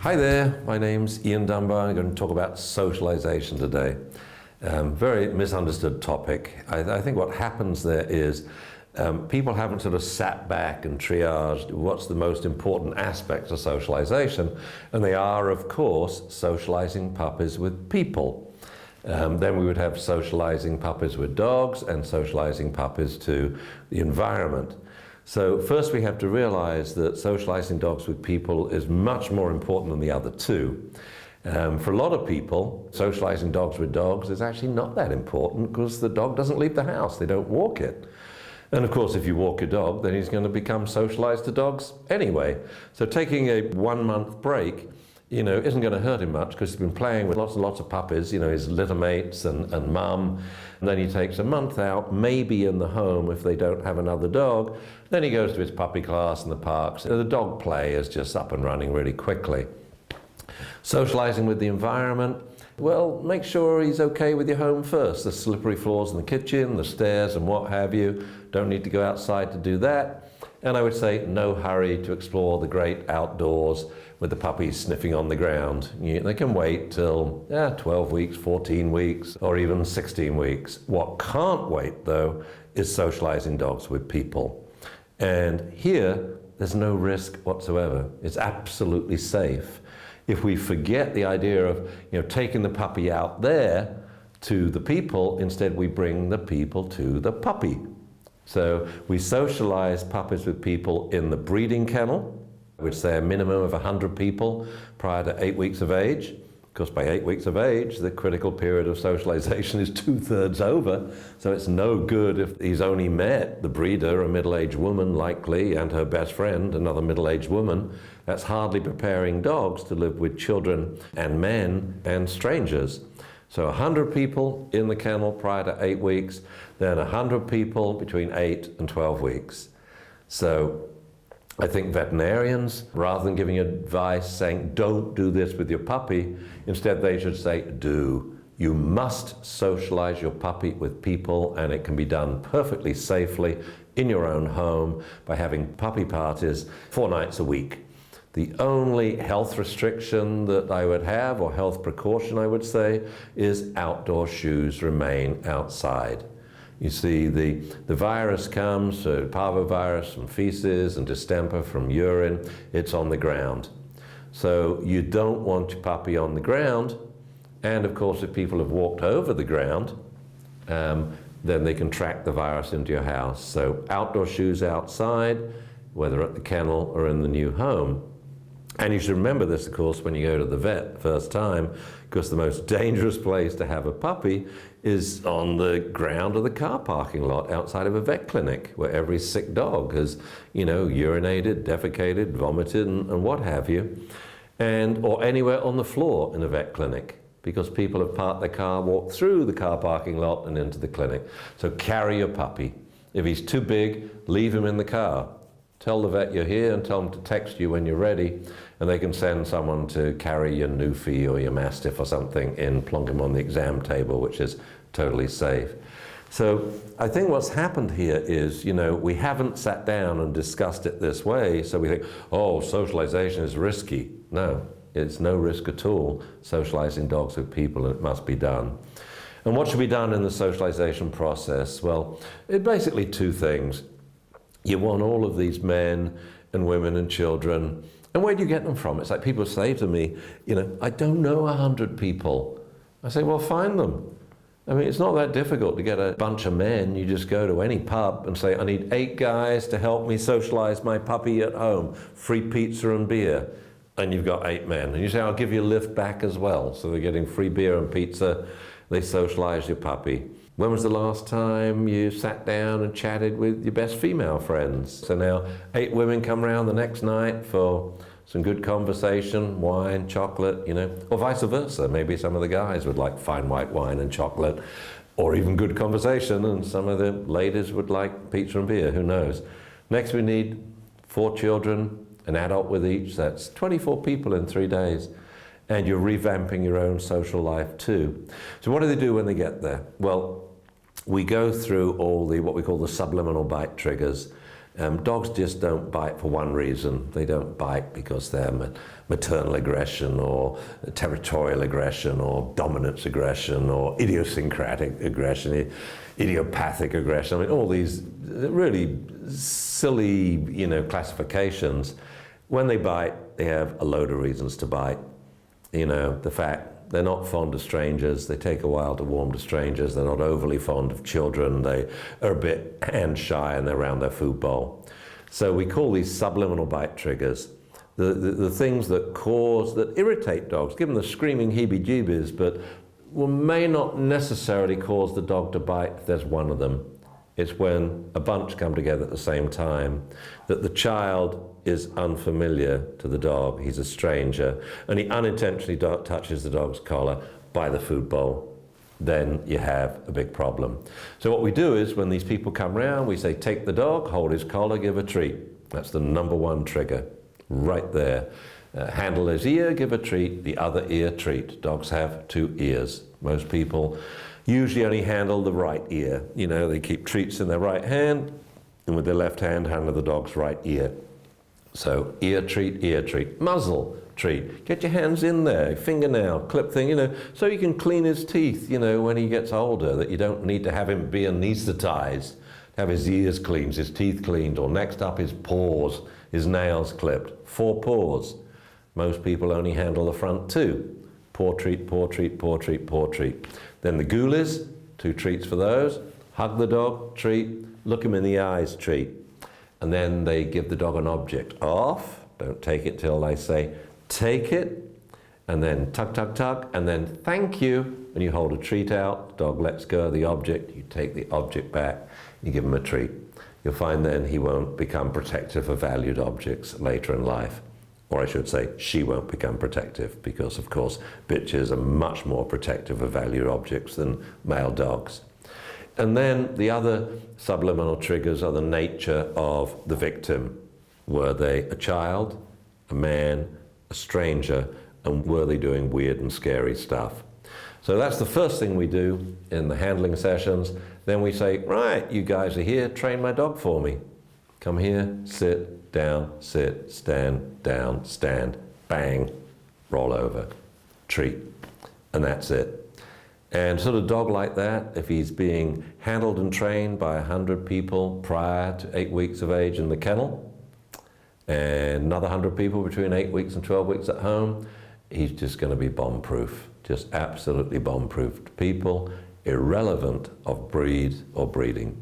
Hi there, my name's Ian Dunbar. I'm going to talk about socialization today. Very misunderstood topic. I think what happens there is people haven't sort of sat back and triaged what's the most important aspects of socialization, and they are, of course, socializing puppies with people. Then we would have socializing puppies with dogs and socializing puppies to the environment. So first we have to realize that socializing dogs with people is much more important than the other two. For a lot of people, socializing dogs with dogs is actually not that important because the dog doesn't leave the house, they don't walk it. And of course, if you walk your dog, then he's going to become socialized to dogs anyway. So taking a 1-month break, isn't going to hurt him much because he's been playing with lots and lots of puppies, his litter mates and mum. And then he takes a month out, maybe in the home if they don't have another dog. Then he goes to his puppy class in the parks. The dog play is just up and running really quickly. Socializing with the environment, well, make sure he's okay with your home first. The slippery floors in the kitchen, the stairs and what have you. Don't need to go outside to do that. And I would say no hurry to explore the great outdoors with the puppies sniffing on the ground. They can wait till 12 weeks, 14 weeks, or even 16 weeks. What can't wait, though, is socializing dogs with people. And here, there's no risk whatsoever. It's absolutely safe. If we forget the idea of taking the puppy out there to the people, instead we bring the people to the puppy. So we socialize puppies with people in the breeding kennel, which say a minimum of 100 people prior to 8 weeks of age. Because by 8 weeks of age, the critical period of socialization is 2/3 over. So it's no good if he's only met the breeder, a middle-aged woman likely, and her best friend, another middle-aged woman. That's hardly preparing dogs to live with children and men and strangers. So 100 people in the kennel prior to 8 weeks, then 100 people between 8 and 12 weeks. So I think veterinarians, rather than giving advice saying, don't do this with your puppy, instead they should say, do. You must socialize your puppy with people, and it can be done perfectly safely in your own home by having puppy parties 4 nights a week. The only health restriction that I would have, or health precaution I would say, is outdoor shoes remain outside. You see, the virus comes, parvovirus from feces and distemper from urine, it's on the ground. So you don't want your puppy on the ground, and of course if people have walked over the ground, then they can track the virus into your house. So outdoor shoes outside, whether at the kennel or in the new home. And you should remember this, of course, when you go to the vet first time, because the most dangerous place to have a puppy is on the ground of the car parking lot outside of a vet clinic, where every sick dog has, urinated, defecated, vomited, and what have you, or anywhere on the floor in a vet clinic, because people have parked their car, walked through the car parking lot and into the clinic. So carry your puppy. If he's too big, leave him in the car. Tell the vet you're here and tell them to text you when you're ready, and they can send someone to carry your Newfie or your Mastiff or something in, plonk him on the exam table, which is totally safe. So I think what's happened here is, we haven't sat down and discussed it this way, so we think, oh, socialization is risky. No, it's no risk at all, socializing dogs with people, and it must be done. And what should be done in the socialization process? Well, it's basically 2 things. You want all of these men and women and children, and where do you get them from? It's like people say to me, I don't know 100 people. I say, well, find them. I mean, it's not that difficult to get a bunch of men. You just go to any pub and say, I need 8 guys to help me socialize my puppy at home, free pizza and beer. And you've got 8 men. And you say, I'll give you a lift back as well. So they're getting free beer and pizza. They socialize your puppy. When was the last time you sat down and chatted with your best female friends? So now 8 women come around the next night for some good conversation, wine, chocolate, or vice versa. Maybe some of the guys would like fine white wine and chocolate, or even good conversation, and some of the ladies would like pizza and beer, who knows. Next we need 4 children, an adult with each. That's 24 people in 3 days. And you're revamping your own social life too. So what do they do when they get there? Well, we go through all what we call the subliminal bite triggers. Dogs just don't bite for one reason. They don't bite because they're maternal aggression or territorial aggression or dominance aggression or idiosyncratic aggression, idiopathic aggression. I mean, all these really silly, classifications. When they bite, they have a load of reasons to bite. The fact they're not fond of strangers, they take a while to warm to strangers, they're not overly fond of children, they are a bit hand shy and they're around their food bowl. So we call these subliminal bite triggers. The things that irritate dogs, give them the screaming heebie-jeebies, but may not necessarily cause the dog to bite if there's one of them. It's when a bunch come together at the same time that the child is unfamiliar to the dog, he's a stranger, and he unintentionally touches the dog's collar by the food bowl. Then you have a big problem. So what we do is when these people come round, we say, take the dog, hold his collar, give a treat. That's the number one trigger, right there. Handle his ear, give a treat, the other ear treat. Dogs have two ears. Most people usually only handle the right ear. They keep treats in their right hand, and with their left hand handle the dog's right ear. So ear treat, muzzle treat. Get your hands in there, fingernail, clip thing, so you can clean his teeth, when he gets older, that you don't need to have him be anesthetized, have his ears cleaned, his teeth cleaned, or next up his paws, his nails clipped. 4 paws. Most people only handle the front 2. Paw treat, paw treat, paw treat, paw treat. Then the ghoulies, 2 treats for those. Hug the dog, treat. Look him in the eyes, treat. And then they give the dog an object. Off, don't take it till they say, take it. And then tug, tug, tug, and then thank you. And you hold a treat out, the dog lets go of the object, you take the object back, you give him a treat. You'll find then he won't become protective of valued objects later in life. Or I should say, she won't become protective, because of course, bitches are much more protective of valued objects than male dogs. And then the other subliminal triggers are the nature of the victim. Were they a child, a man, a stranger, and were they doing weird and scary stuff? So that's the first thing we do in the handling sessions. Then we say, right, you guys are here, train my dog for me. Come here, sit, down, sit, stand, down, stand, bang, roll over, treat, and that's it. And sort of dog like that, if he's being handled and trained by 100 people prior to 8 weeks of age in the kennel, and another 100 people between 8 weeks and 12 weeks at home, he's just going to be bomb-proof, just absolutely bomb-proof to people, irrelevant of breed or breeding.